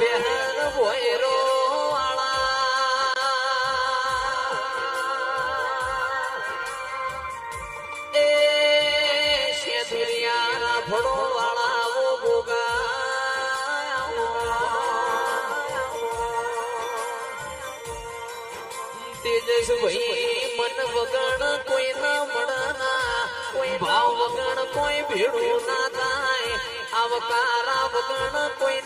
બેહન ભોયરો એ શેધરિયા ભણો વાળા ઓ ગોગા તેજસ ભાઈ મન વગણ કોઈ ના મળના કોઈ ભાવ વગણ કોઈ ભેળું ના થાય આવકારા વગણ કોઈ